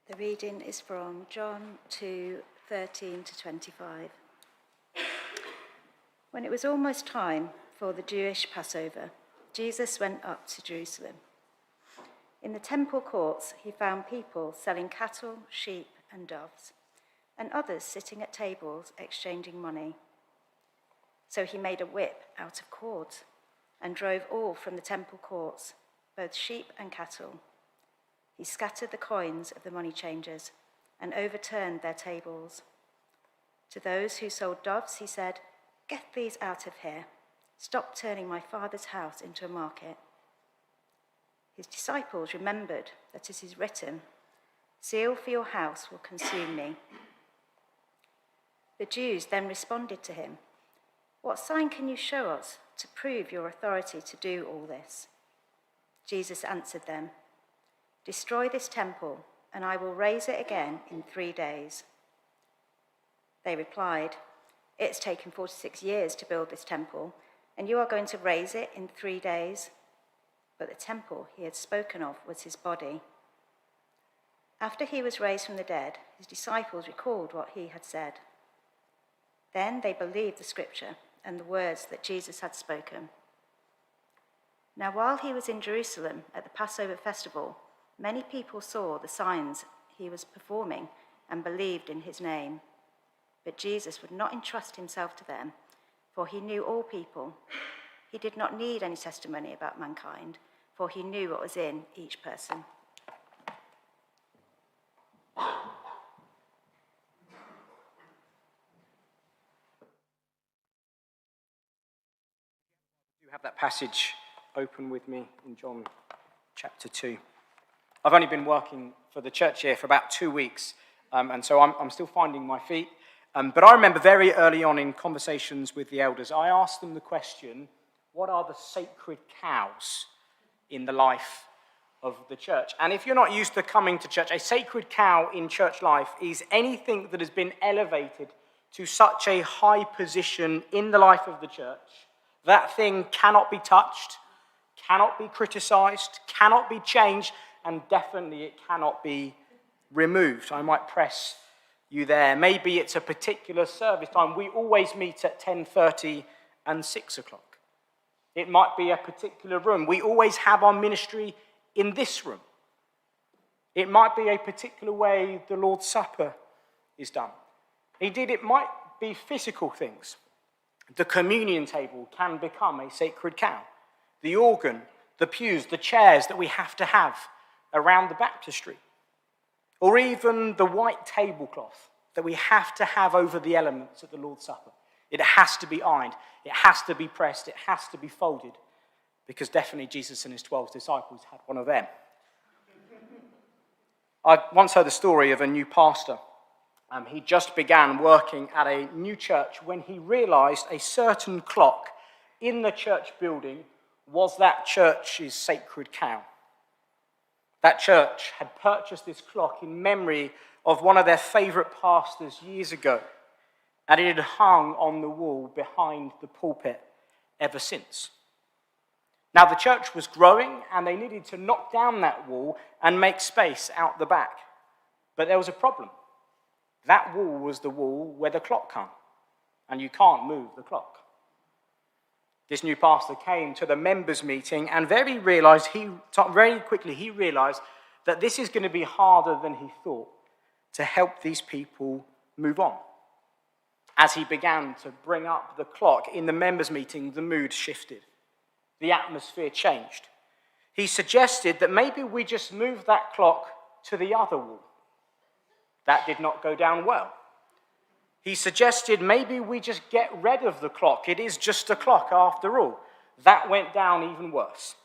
The reading is from John 2:13 to 25. When it was almost time for the Jewish Passover, Jesus went up to Jerusalem. In the temple courts, he found people selling cattle, sheep, and doves, and others sitting at tables exchanging money. So he made a whip out of cords and drove all from the temple courts, both sheep and cattle. He scattered the coins of the money changers and overturned their tables. To those who sold doves, he said, "Get these out of here. Stop turning my Father's house into a market." His disciples remembered that it is written, "Zeal for your house will consume me." The Jews then responded to him, "What sign can you show us to prove your authority to do all this?" Jesus answered them, "Destroy this temple, and I will raise it again in 3 days." They replied, "It's taken 46 years to build this temple, and you are going to raise it in 3 days?" But the temple he had spoken of was his body. After he was raised from the dead, his disciples recalled what he had said. Then they believed the scripture and the words that Jesus had spoken. Now, while he was in Jerusalem at the Passover festival, many people saw the signs he was performing and believed in his name. But Jesus would not entrust himself to them, for he knew all people. He did not need any testimony about mankind, for he knew what was in each person. You have that passage open with me in John chapter 2. I've only been working for the church here for about 2 weeks, and so I'm still finding my feet. But I remember very early on in conversations with the elders, I asked them the question, what are the sacred cows in the life of the church? And if you're not used to coming to church, a sacred cow in church life is anything that has been elevated to such a high position in the life of the church. That thing cannot be touched, cannot be criticized, cannot be changed, and definitely it cannot be removed. I might press you there. Maybe it's a particular service time. We always meet at 10:30 and 6 o'clock. It might be a particular room. We always have our ministry in this room. It might be a particular way the Lord's Supper is done. Indeed, it might be physical things. The communion table can become a sacred cow. The organ, the pews, the chairs that we have to have around the baptistry. Or even the white tablecloth that we have to have over the elements at the Lord's Supper. It has to be ironed, it has to be pressed, it has to be folded, because definitely Jesus and his 12 disciples had one of them. I once heard the story of a new pastor. He just began working at a new church when he realized a certain clock in the church building was that church's sacred cow. That church had purchased this clock in memory of one of their favorite pastors years ago, and it had hung on the wall behind the pulpit ever since. Now, the church was growing, and they needed to knock down that wall and make space out the back. But there was a problem. That wall was the wall where the clock hung, and you can't move the clock. This new pastor came to the members' meeting and very quickly he realized that this is going to be harder than he thought to help these people move on. As he began to bring up the clock in the members' meeting, the mood shifted. The atmosphere changed. He suggested that maybe we just move that clock to the other wall. That did not go down well. He suggested maybe we just get rid of the clock. It is just a clock after all. That went down even worse.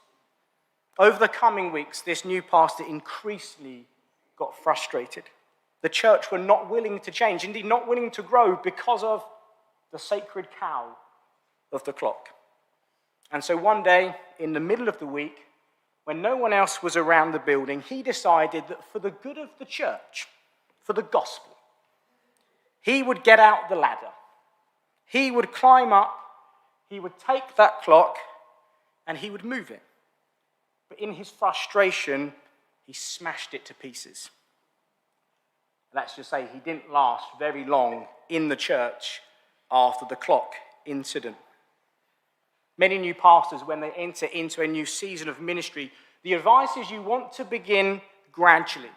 Over the coming weeks, this new pastor increasingly got frustrated. The church were not willing to change, indeed not willing to grow because of the sacred cow of the clock. And so one day, in the middle of the week, when no one else was around the building, he decided that for the good of the church, for the gospel, he would get out the ladder. He would climb up, he would take that clock, and he would move it. But in his frustration, he smashed it to pieces. Let's just say he didn't last very long in the church after the clock incident. Many new pastors, when they enter into a new season of ministry, the advice is you want to begin gradually.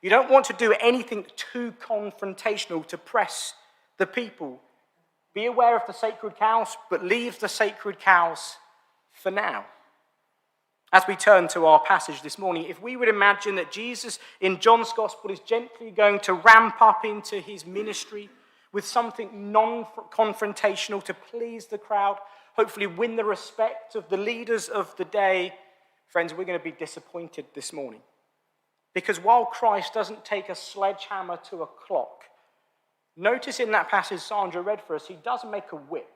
You don't want to do anything too confrontational to press the people. Be aware of the sacred cows, but leave the sacred cows for now. As we turn to our passage this morning, if we would imagine that Jesus in John's Gospel is gently going to ramp up into his ministry with something non-confrontational to please the crowd, hopefully win the respect of the leaders of the day, friends, we're going to be disappointed this morning. Because while Christ doesn't take a sledgehammer to a clock, notice in that passage Sandra read for us, he does make a whip.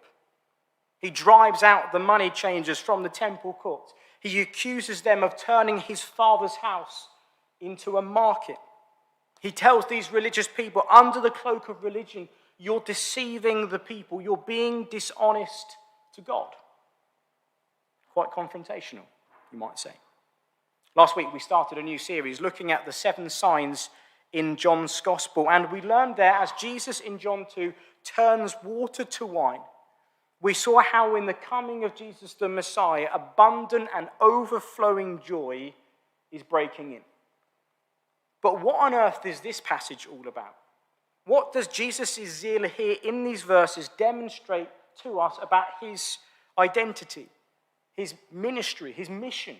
He drives out the money changers from the temple courts. He accuses them of turning his father's house into a market. He tells these religious people, under the cloak of religion, you're deceiving the people. You're being dishonest to God. Quite confrontational, you might say. Last week we started a new series looking at the 7 signs in John's Gospel, and we learned there as Jesus in John 2 turns water to wine, we saw how in the coming of Jesus the Messiah, abundant and overflowing joy is breaking in. But what on earth is this passage all about? What does Jesus' zeal here in these verses demonstrate to us about his identity, his ministry, his mission?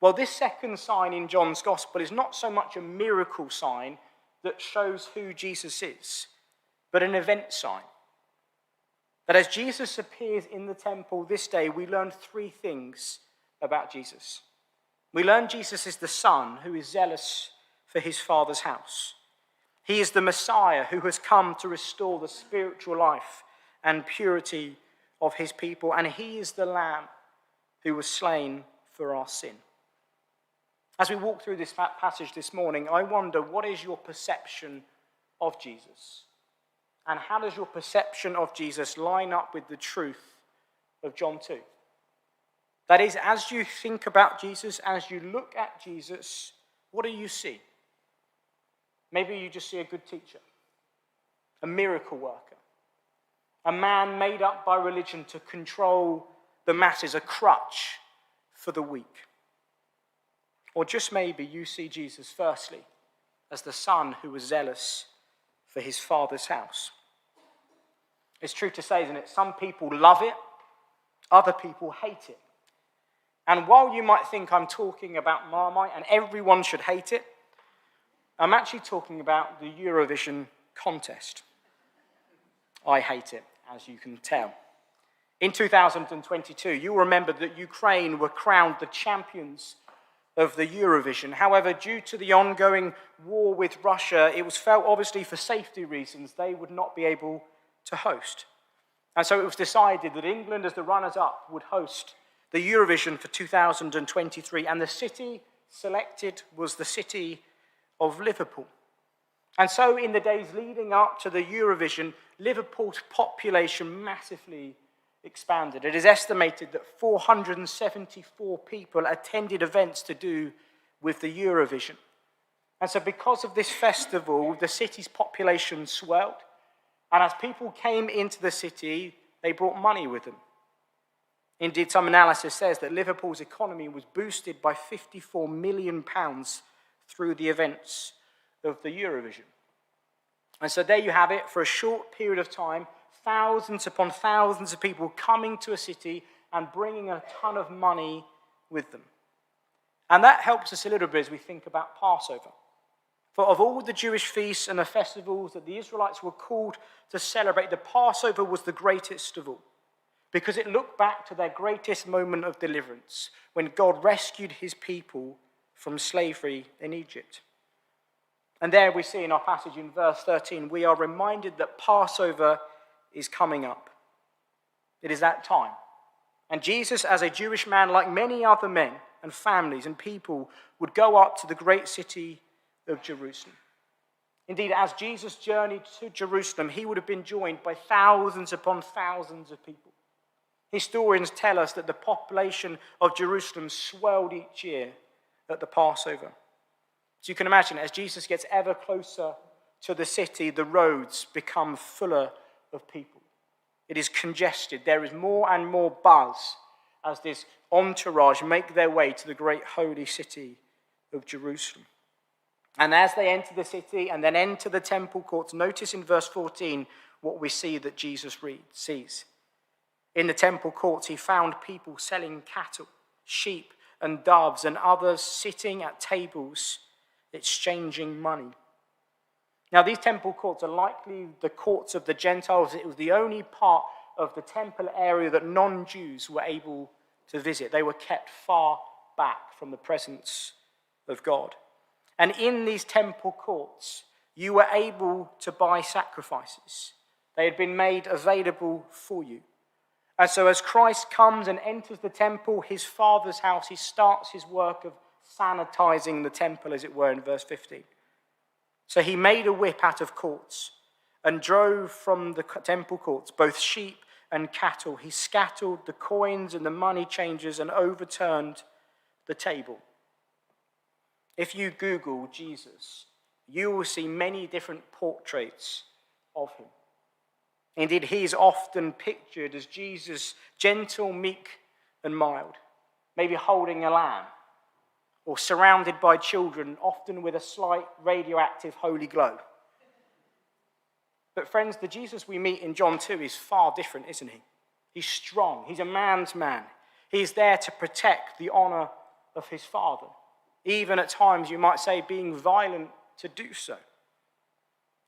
Well, this second sign in John's Gospel is not so much a miracle sign that shows who Jesus is, but an event sign. That as Jesus appears in the temple this day, we learn 3 things about Jesus. We learn Jesus is the Son who is zealous for his Father's house. He is the Messiah who has come to restore the spiritual life and purity of his people. And he is the Lamb who was slain for our sin. As we walk through this passage this morning, I wonder, what is your perception of Jesus? And how does your perception of Jesus line up with the truth of John 2? That is, as you think about Jesus, as you look at Jesus, what do you see? Maybe you just see a good teacher, a miracle worker, a man made up by religion to control the masses, a crutch for the weak. Or just maybe you see Jesus, firstly, as the Son who was zealous for his Father's house. It's true to say, isn't it? Some people love it, other people hate it. And while you might think I'm talking about Marmite and everyone should hate it, I'm actually talking about the Eurovision contest. I hate it, as you can tell. In 2022, you'll remember that Ukraine were crowned the champions of the Eurovision. However, due to the ongoing war with Russia, it was felt, obviously for safety reasons, they would not be able to host. And so it was decided that England, as the runners-up, would host the Eurovision for 2023, and the city selected was the city of Liverpool. And so in the days leading up to the Eurovision, Liverpool's population massively expanded. It is estimated that 474 people attended events to do with the Eurovision. And so because of this festival, the city's population swelled. And as people came into the city, they brought money with them. Indeed, some analysis says that Liverpool's economy was boosted by £54 million through the events of the Eurovision. And so there you have it, for a short period of time, thousands upon thousands of people coming to a city and bringing a ton of money with them. And that helps us a little bit as we think about Passover. For of all the Jewish feasts and the festivals that the Israelites were called to celebrate, the Passover was the greatest of all, because it looked back to their greatest moment of deliverance, when God rescued his people from slavery in Egypt. And there we see in our passage in verse 13, we are reminded that Passover is coming up. It is that time. And Jesus, as a Jewish man, like many other men and families and people, would go up to the great city of Jerusalem. Indeed, as Jesus journeyed to Jerusalem, he would have been joined by thousands upon thousands of people. Historians tell us that the population of Jerusalem swelled each year at the Passover. So you can imagine, as Jesus gets ever closer to the city, the roads become fuller of people. It is congested. There is more and more buzz as this entourage make their way to the great holy city of Jerusalem. And as they enter the city and then enter the temple courts, notice in verse 14 what we see that Jesus sees. In the temple courts, he found people selling cattle, sheep, and doves, and others sitting at tables exchanging money. Now, these temple courts are likely the courts of the Gentiles. It was the only part of the temple area that non-Jews were able to visit. They were kept far back from the presence of God. And in these temple courts, you were able to buy sacrifices. They had been made available for you. And so as Christ comes and enters the temple, his Father's house, he starts his work of sanitizing the temple, as it were, in verse 15. So he made a whip out of cords and drove from the temple courts both sheep and cattle. He scattered the coins and the money changers and overturned the table. If you Google Jesus, you will see many different portraits of him. Indeed, he is often pictured as Jesus, gentle, meek, and mild, maybe holding a lamb, or surrounded by children, often with a slight radioactive holy glow. But friends, the Jesus we meet in John 2 is far different, isn't he? He's strong. He's a man's man. He's there to protect the honor of his Father, even at times, you might say, being violent to do so.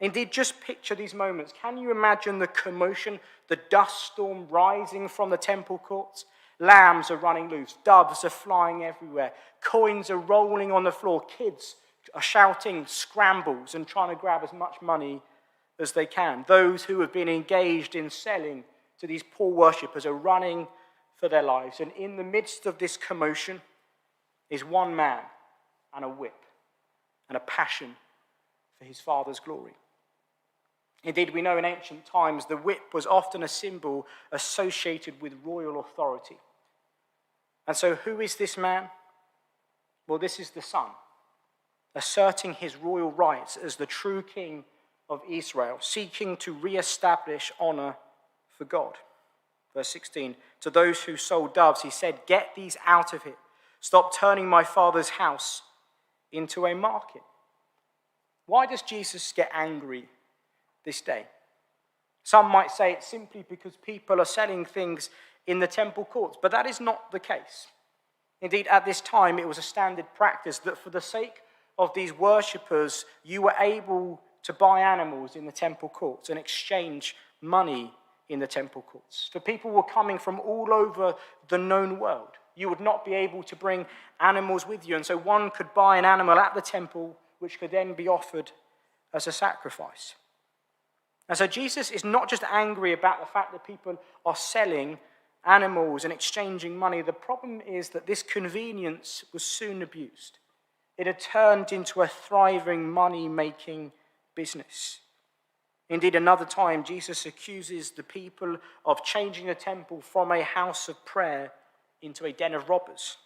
Indeed, just picture these moments. Can you imagine the commotion, the dust storm rising from the temple courts? Lambs are running loose. Doves are flying everywhere. Coins are rolling on the floor. Kids are shouting scrambles and trying to grab as much money as they can. Those who have been engaged in selling to these poor worshippers are running for their lives. And in the midst of this commotion is one man and a whip and a passion for his Father's glory. Indeed, we know in ancient times the whip was often a symbol associated with royal authority. And so who is this man? Well, this is the Son, asserting his royal rights as the true king of Israel, seeking to re-establish honor for God. Verse 16, to those who sold doves, he said, "Get these out of here. Stop turning my Father's house into a market." Why does Jesus get angry this day? Some might say it's simply because people are selling things in the temple courts, but that is not the case. Indeed, at this time, it was a standard practice that for the sake of these worshippers, you were able to buy animals in the temple courts and exchange money in the temple courts. For people were coming from all over the known world. You would not be able to bring animals with you, and so one could buy an animal at the temple, which could then be offered as a sacrifice. And so Jesus is not just angry about the fact that people are selling animals and exchanging money. The problem is that this convenience was soon abused. It had turned into a thriving money-making business. Indeed, another time, Jesus accuses the people of changing the temple from a house of prayer into a den of robbers.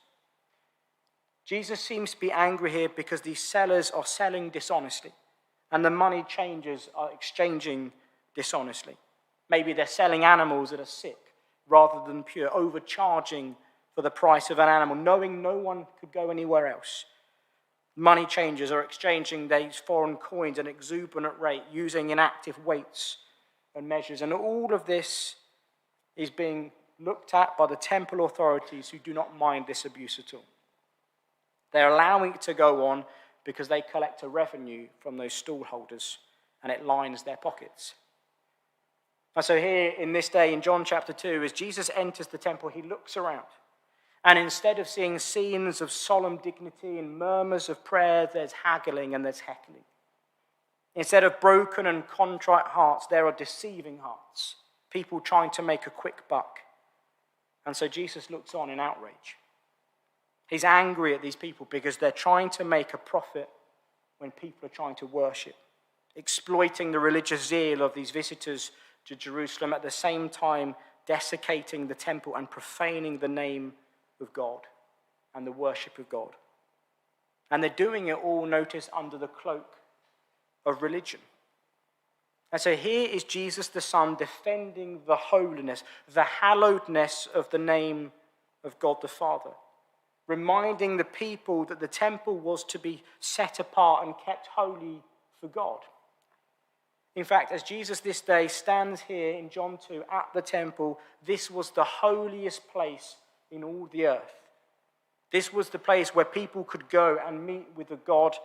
Jesus seems to be angry here because these sellers are selling dishonestly and the money changers are exchanging dishonestly. Maybe they're selling animals that are sick rather than pure, overcharging for the price of an animal, knowing no one could go anywhere else. Money changers are exchanging these foreign coins at an exuberant rate, using inactive weights and measures. And all of this is being looked at by the temple authorities, who do not mind this abuse at all. They're allowing it to go on because they collect a revenue from those stallholders, and it lines their pockets. And so here in this day in John chapter 2, as Jesus enters the temple, he looks around. And instead of seeing scenes of solemn dignity and murmurs of prayer, there's haggling and there's heckling. Instead of broken and contrite hearts, there are deceiving hearts, people trying to make a quick buck. And so Jesus looks on in outrage. He's angry at these people because they're trying to make a profit when people are trying to worship, exploiting the religious zeal of these visitors to Jerusalem, at the same time desecrating the temple and profaning the name of God and the worship of God. And they're doing it all, notice, under the cloak of religion. And so here is Jesus the Son defending the holiness, the hallowedness of the name of God the Father, reminding the people that the temple was to be set apart and kept holy for God. In fact, as Jesus this day stands here in John 2 at the temple, this was the holiest place in all the earth. This was the place where people could go and meet with the God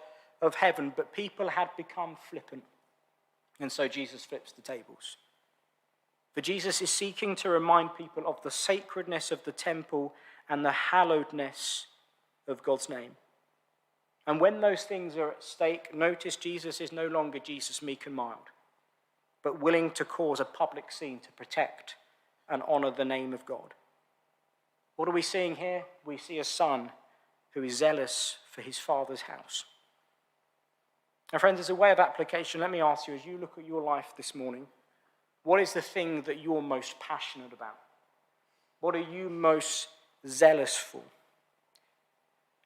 of heaven, but people had become flippant. And so Jesus flips the tables. For Jesus is seeking to remind people of the sacredness of the temple and the hallowedness of God's name. And when those things are at stake, notice Jesus is no longer Jesus meek and mild, but willing to cause a public scene to protect and honor the name of God. What are we seeing here? We see a son who is zealous for his father's house. Now, friends, as a way of application, let me ask you, as you look at your life this morning, what is the thing that you're most passionate about? What are you most zealous for?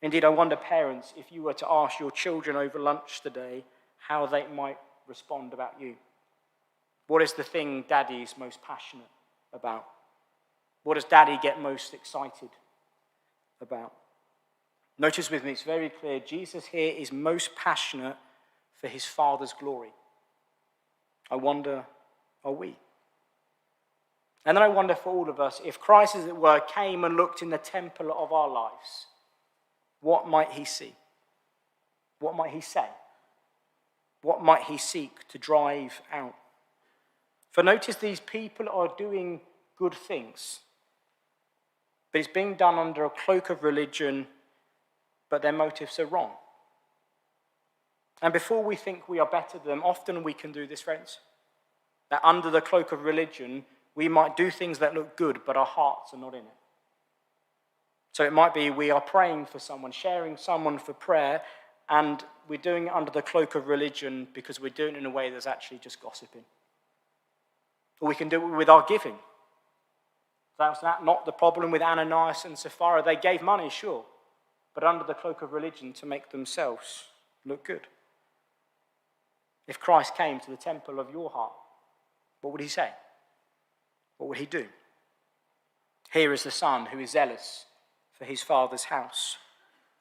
Indeed, I wonder, parents, if you were to ask your children over lunch today how they might respond about you. What is the thing Daddy is most passionate about? What does Daddy get most excited about? Notice with me, it's very clear, Jesus here is most passionate for his Father's glory. I wonder, are we? And then I wonder for all of us, if Christ, as it were, came and looked in the temple of our lives, what might he see? What might he say? What might he seek to drive out? For notice these people are doing good things, but it's being done under a cloak of religion, but their motives are wrong. And before we think we are better than them, often we can do this, friends. That under the cloak of religion, we might do things that look good, but our hearts are not in it. So it might be we are praying for someone, sharing someone for prayer, and we're doing it under the cloak of religion because we're doing it in a way that's actually just gossiping. Or we can do it with our giving. That's not the problem with Ananias and Sapphira. They gave money, sure, but under the cloak of religion to make themselves look good. If Christ came to the temple of your heart, what would he say? What would he do? Here is the Son who is zealous for his Father's house.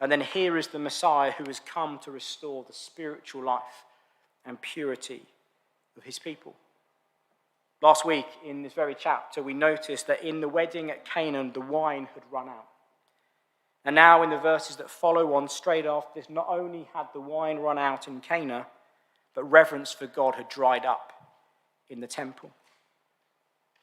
And then here is the Messiah who has come to restore the spiritual life and purity of his people. Last week, in this very chapter, we noticed that in the wedding at Canaan, the wine had run out. And now in the verses that follow on straight after this, not only had the wine run out in Cana, but reverence for God had dried up in the temple.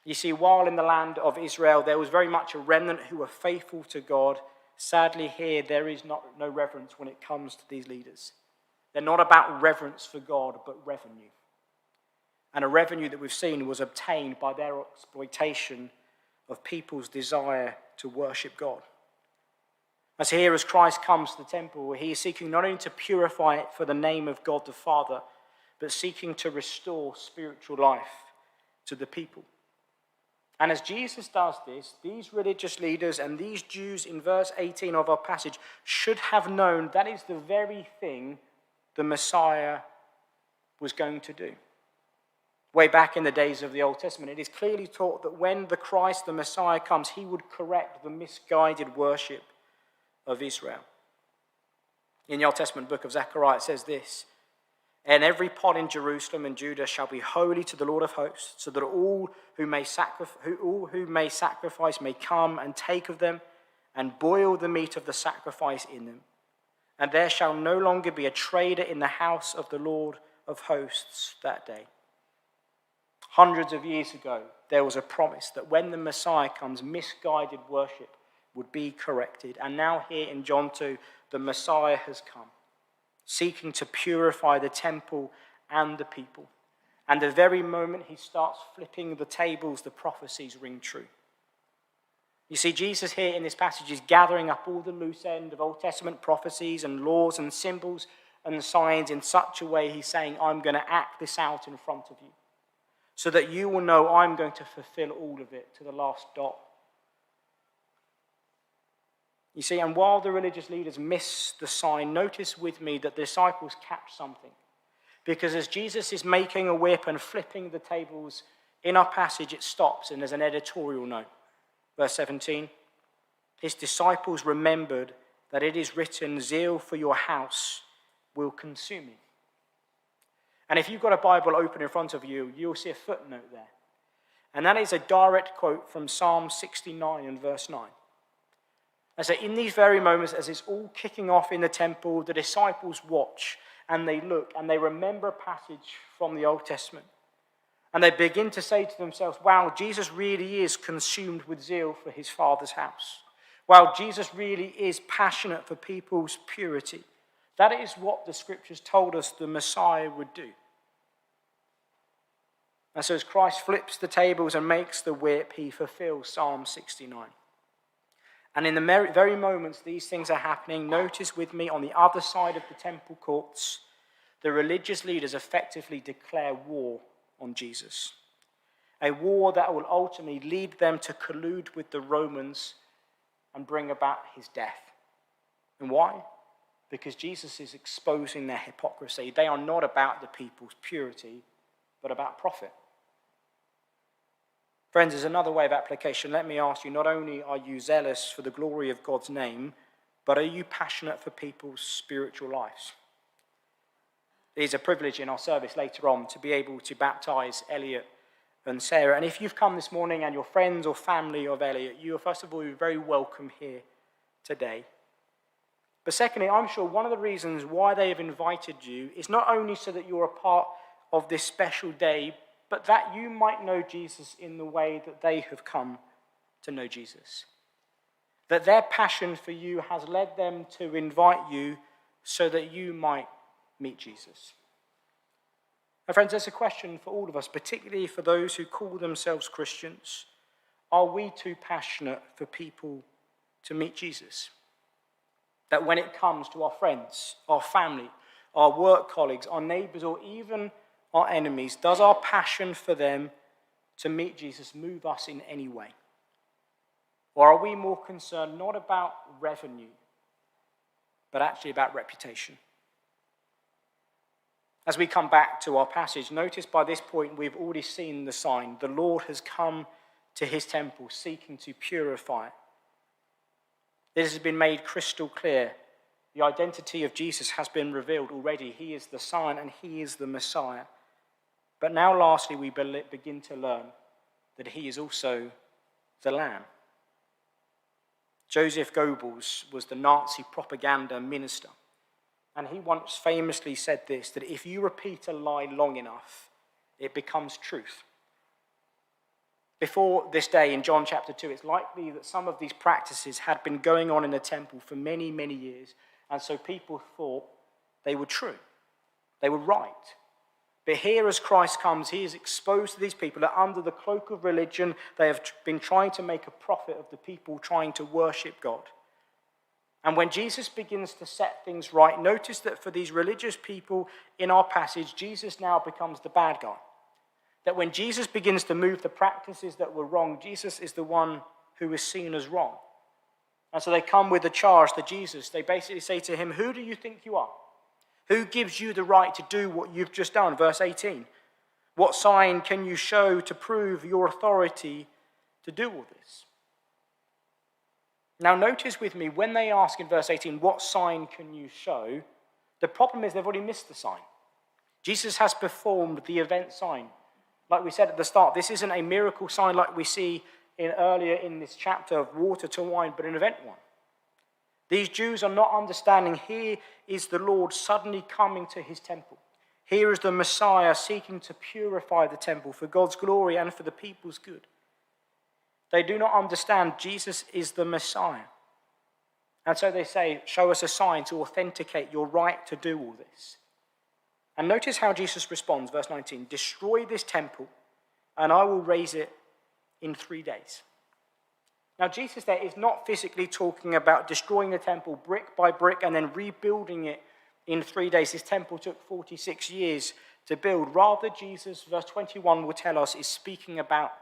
You see, while in the land of Israel there was very much a remnant who were faithful to God, sadly here there is no reverence when it comes to these leaders. They're not about reverence for God, but revenue. And a revenue that we've seen was obtained by their exploitation of people's desire to worship God. As here, as Christ comes to the temple, he is seeking not only to purify it for the name of God the Father, but seeking to restore spiritual life to the people. And as Jesus does this, these religious leaders and these Jews in verse 18 of our passage should have known that is the very thing the Messiah was going to do. Way back in the days of the Old Testament, it is clearly taught that when the Christ, the Messiah, comes, he would correct the misguided worship of Israel. In the Old Testament book of Zechariah, it says this: "And every pot in Jerusalem and Judah shall be holy to the Lord of hosts, so that all who may sacrifice may come and take of them, and boil the meat of the sacrifice in them. And there shall no longer be a trader in the house of the Lord of hosts that day." Hundreds of years ago, there was a promise that when the Messiah comes, misguided worship would be corrected. And now here in John 2, the Messiah has come, seeking to purify the temple and the people. And the very moment he starts flipping the tables, the prophecies ring true. You see, Jesus here in this passage is gathering up all the loose end of Old Testament prophecies and laws and symbols and signs in such a way he's saying, I'm going to act this out in front of you, so that you will know I'm going to fulfill all of it to the last dot. You see, and while the religious leaders miss the sign, notice with me that the disciples catch something. Because as Jesus is making a whip and flipping the tables, in our passage it stops and there's an editorial note. Verse 17, his disciples remembered that it is written, zeal for your house will consume me. And if you've got a Bible open in front of you, you'll see a footnote there. And that is a direct quote from Psalm 69 and verse 9. And so in these very moments, as it's all kicking off in the temple, the disciples watch and they look and they remember a passage from the Old Testament. And they begin to say to themselves, wow, Jesus really is consumed with zeal for his Father's house. Wow, Jesus really is passionate for people's purity. That is what the scriptures told us the Messiah would do. And so as Christ flips the tables and makes the whip, he fulfills Psalm 69. And in the very moments these things are happening, notice with me on the other side of the temple courts, the religious leaders effectively declare war on Jesus. A war that will ultimately lead them to collude with the Romans and bring about his death. And why? Because Jesus is exposing their hypocrisy. They are not about the people's purity, but about profit. Friends, there's another way of application. Let me ask you, not only are you zealous for the glory of God's name, but are you passionate for people's spiritual lives? It is a privilege in our service later on to be able to baptize Elliot and Sarah. And if you've come this morning and you're friends or family of Elliot, you are first of all very welcome here today. But secondly, I'm sure one of the reasons why they have invited you is not only so that you're a part of this special day, but that you might know Jesus in the way that they have come to know Jesus. That their passion for you has led them to invite you so that you might meet Jesus. And friends, there's a question for all of us, particularly for those who call themselves Christians. Are we too passionate for people to meet Jesus? That when it comes to our friends, our family, our work colleagues, our neighbors, or even our enemies, does our passion for them to meet Jesus move us in any way? Or are we more concerned not about revenue, but actually about reputation? As we come back to our passage, notice by this point we've already seen the sign. The Lord has come to his temple seeking to purify it. This has been made crystal clear. The identity of Jesus has been revealed already. He is the Son and he is the Messiah. But now lastly we begin to learn that he is also the Lamb. Joseph Goebbels was the Nazi propaganda minister. And he once famously said this, that if you repeat a lie long enough, it becomes truth. Before this day in John chapter 2, it's likely that some of these practices had been going on in the temple for many, many years. And so people thought they were true. They were right. But here as Christ comes, he is exposed to these people that under the cloak of religion, they have been trying to make a profit of the people trying to worship God. And when Jesus begins to set things right, notice that for these religious people in our passage, Jesus now becomes the bad guy. That when Jesus begins to move the practices that were wrong, Jesus is the one who is seen as wrong. And so they come with a charge to Jesus. They basically say to him, who do you think you are? Who gives you the right to do what you've just done? Verse 18. What sign can you show to prove your authority to do all this? Now notice with me, when they ask in verse 18, what sign can you show? The problem is they've already missed the sign. Jesus has performed the event sign. Like we said at the start, this isn't a miracle sign like we see earlier in this chapter of water to wine, but an event one. These Jews are not understanding here is the Lord suddenly coming to his temple. Here is the Messiah seeking to purify the temple for God's glory and for the people's good. They do not understand Jesus is the Messiah. And so they say, show us a sign to authenticate your right to do all this. And notice how Jesus responds, verse 19, destroy this temple and I will raise it in 3 days. Now Jesus there is not physically talking about destroying the temple brick by brick and then rebuilding it in 3 days. This temple took 46 years to build. Rather, Jesus, verse 21 will tell us, is speaking about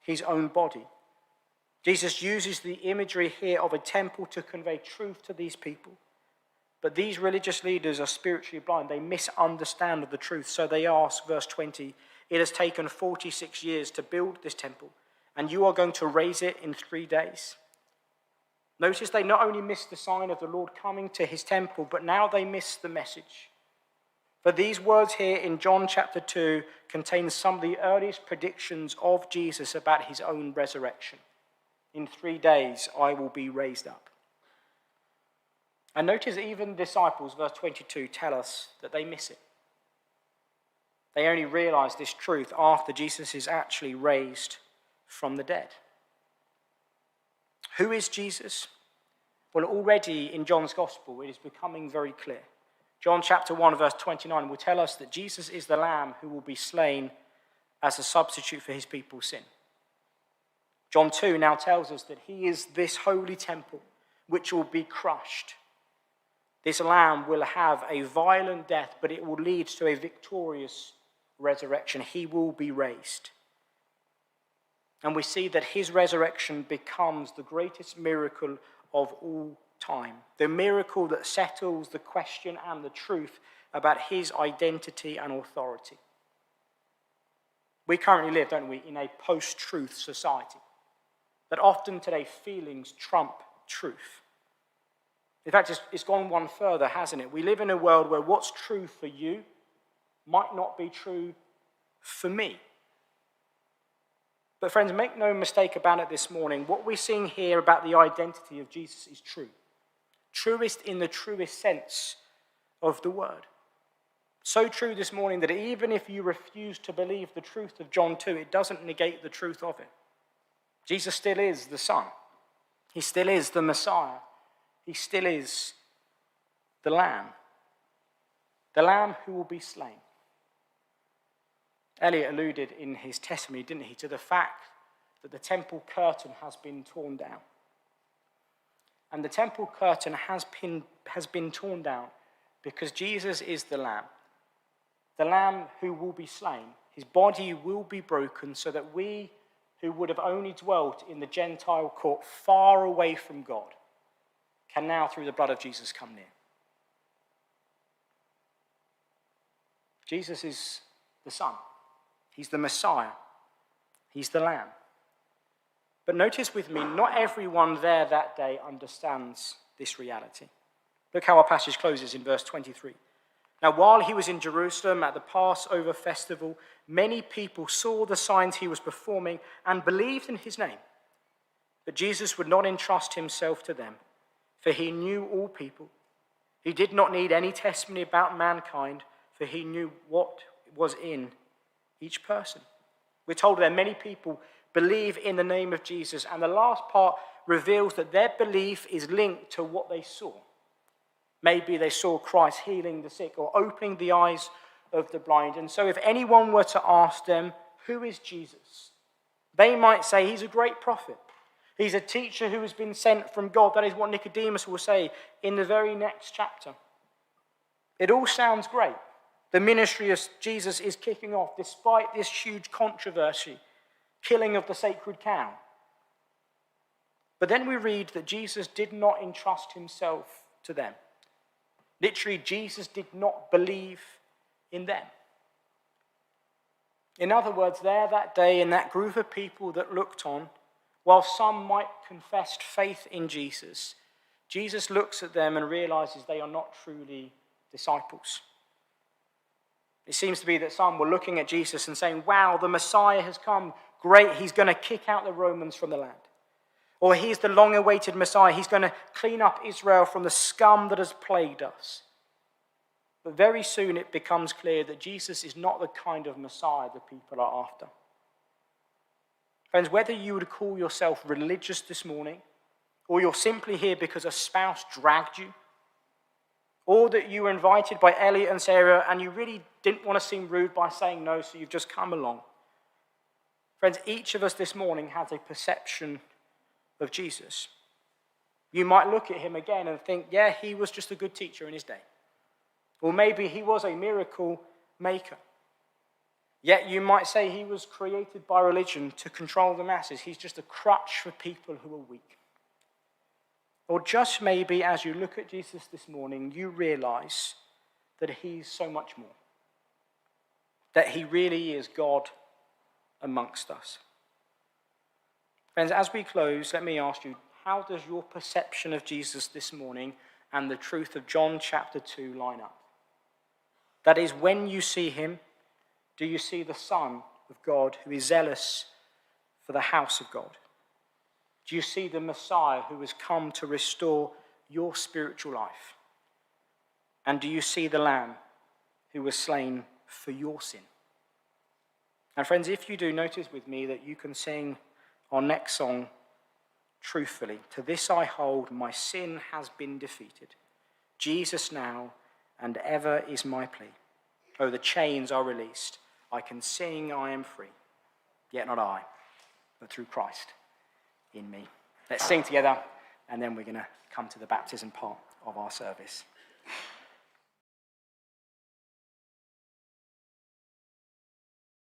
his own body. Jesus uses the imagery here of a temple to convey truth to these people. But these religious leaders are spiritually blind. They misunderstand the truth. So they ask, verse 20, it has taken 46 years to build this temple, and you are going to raise it in 3 days. Notice they not only miss the sign of the Lord coming to his temple, but now they miss the message. For these words here in John chapter 2 contain some of the earliest predictions of Jesus about his own resurrection. In 3 days I will be raised up. And notice even disciples, verse 22, tell us that they miss it. They only realize this truth after Jesus is actually raised from the dead. Who is Jesus? Well, already in John's Gospel, it is becoming very clear. John chapter 1, verse 29 will tell us that Jesus is the Lamb who will be slain as a substitute for his people's sin. John 2 now tells us that he is this holy temple which will be crushed. This Lamb will have a violent death, but it will lead to a victorious resurrection. He will be raised. And we see that his resurrection becomes the greatest miracle of all time. The miracle that settles the question and the truth about his identity and authority. We currently live, don't we, in a post-truth society. That often today feelings trump truth. In fact, it's gone one further, hasn't it? We live in a world where what's true for you might not be true for me. But friends, make no mistake about it this morning. What we're seeing here about the identity of Jesus is true. Truest in the truest sense of the word. So true this morning that even if you refuse to believe the truth of John 2, it doesn't negate the truth of it. Jesus still is the Son. He still is the Messiah. He still is the Lamb. The Lamb who will be slain. Elliot alluded in his testimony, didn't he, to the fact that the temple curtain has been torn down. And the temple curtain has been torn down because Jesus is the Lamb who will be slain. His body will be broken so that we who would have only dwelt in the Gentile court far away from God can now, through the blood of Jesus, come near. Jesus is the Son. He's the Messiah. He's the Lamb. But notice with me, not everyone there that day understands this reality. Look how our passage closes in verse 23. Now, while he was in Jerusalem at the Passover festival, many people saw the signs he was performing and believed in his name. But Jesus would not entrust himself to them, for he knew all people. He did not need any testimony about mankind, for he knew what was in each person. We're told that many people believe in the name of Jesus, and the last part reveals that their belief is linked to what they saw. Maybe they saw Christ healing the sick or opening the eyes of the blind. And so if anyone were to ask them, who is Jesus? They might say he's a great prophet. He's a teacher who has been sent from God. That is what Nicodemus will say in the very next chapter. It all sounds great. The ministry of Jesus is kicking off despite this huge controversy, killing of the sacred cow. But then we read that Jesus did not entrust himself to them. Literally, Jesus did not believe in them. In other words, there that day in that group of people that looked on, while some might confess faith in Jesus, Jesus looks at them and realizes they are not truly disciples. It seems to be that some were looking at Jesus and saying, wow, the Messiah has come. Great, he's going to kick out the Romans from the land. Or he's the long-awaited Messiah. He's going to clean up Israel from the scum that has plagued us. But very soon it becomes clear that Jesus is not the kind of Messiah the people are after. Friends, whether you would call yourself religious this morning, or you're simply here because a spouse dragged you, or that you were invited by Elliot and Sarah and you really didn't want to seem rude by saying no, so you've just come along. Friends, each of us this morning has a perception of Jesus. You might look at him again and think, yeah, he was just a good teacher in his day. Or maybe he was a miracle maker. Yet you might say he was created by religion to control the masses. He's just a crutch for people who are weak. Or just maybe as you look at Jesus this morning, you realize that he's so much more. That he really is God amongst us. Friends, as we close, let me ask you, how does your perception of Jesus this morning and the truth of John chapter 2 line up? That is, when you see him, do you see the Son of God who is zealous for the house of God? Do you see the Messiah who has come to restore your spiritual life? And do you see the Lamb who was slain for your sin? And friends, if you do, notice with me that you can sing our next song truthfully. To this I hold, my sin has been defeated. Jesus now and ever is my plea. Oh, the chains are released. I can sing, I am free. Yet not I, but through Christ in me. Let's sing together, and then we're going to come to the baptism part of our service.